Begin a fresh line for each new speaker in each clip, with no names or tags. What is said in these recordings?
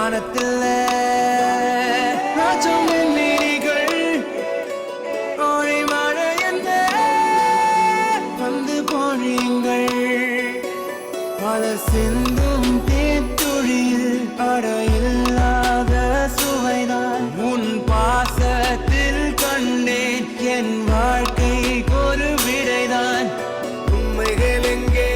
வானத்தில் நீடிகள் ஓடி மழை என்ன வந்து போறீங்கள் பல சிந்தும் தேத்துழியில் அடையில்லாத சுவைதான் உன் பாசத்தில் கண்டேன் என் வாழ்க்கைக்கு ஒரு விடைதான் உண்மைகள் எங்கே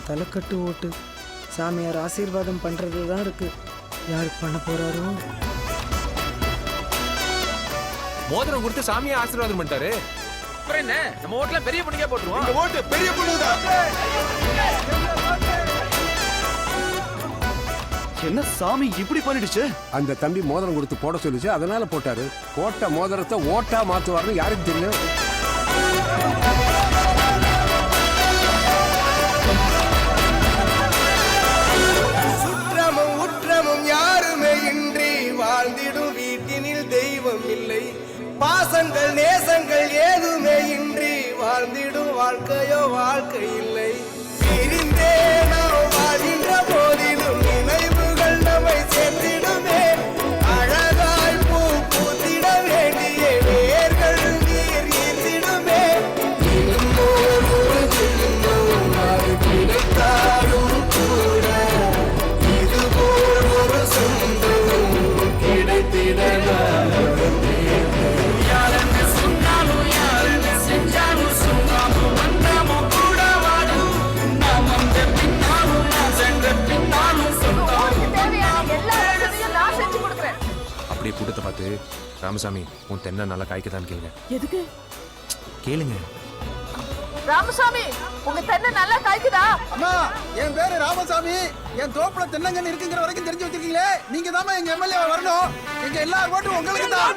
தலைக்கட்டு ஓட்டு சாமியார் ஆசீர்வாதம் பண்றது தான் இருக்கு. யாருக்கு பண்ண போறாரோ?
மோதிரம் கொடுத்து சாமியா ஆசீர்வாதம் பண்ணிட்டாரு. அப்புறம் என்ன, நம்ம ஓட்டுல பெரிய பொண்ணுக்கே போட்டுருவோம்.
இந்த ஓட்டு பெரிய பொண்ணுதான். என்ன சாமி இப்படி பண்ணிடுச்சு?
அந்த தம்பி மோதிரம் கொடுத்து போட சொல்லிச்சு, அதனால போட்டாரு. போட்ட மோதிரத்தை ஓட்டா மாத்துவாருன்னு யாருக்கு தெரியும்?
யாருமே இன்றி வாழ்ந்திடும் வீட்டினில் தெய்வம் இல்லை. பாசங்கள் நேசங்கள் ஏதுமே இன்றி வாழ்ந்திடும் வாழ்க்கையோ வாழ்க்கை இல்லை. பிரிந்தே நாம் வாழ்கின்ற போதிலும் நினைவுகள் நம்மை சேர்த்திடுமே. அழகாய் பூ பூத்திட வேண்டிய வேர்கள் நீர் ஈர்த்திடுமே. கிடைத்தாலும் கூட
அப்படியே கூட்டத்தை பார்த்து, ராமசாமி உன் தென்னை நல்லா காய்க்கதான் கேளுங்க.
எதுக்கு
கேளுங்க.
ராமசாமி உங்க தென்னை நல்லா காய்க்குதா?
அம்மா, என் பேரு ராமசாமி. என் தோப்புல தென்னங்கன்னு இருக்குங்கிற வரைக்கும் தெரிஞ்சு வச்சிருக்கீங்களே. நீங்க தான் எங்க எம்எல்ஏ வரணும். எங்க எல்லா ஓட்டும் உங்களுக்கு தான்.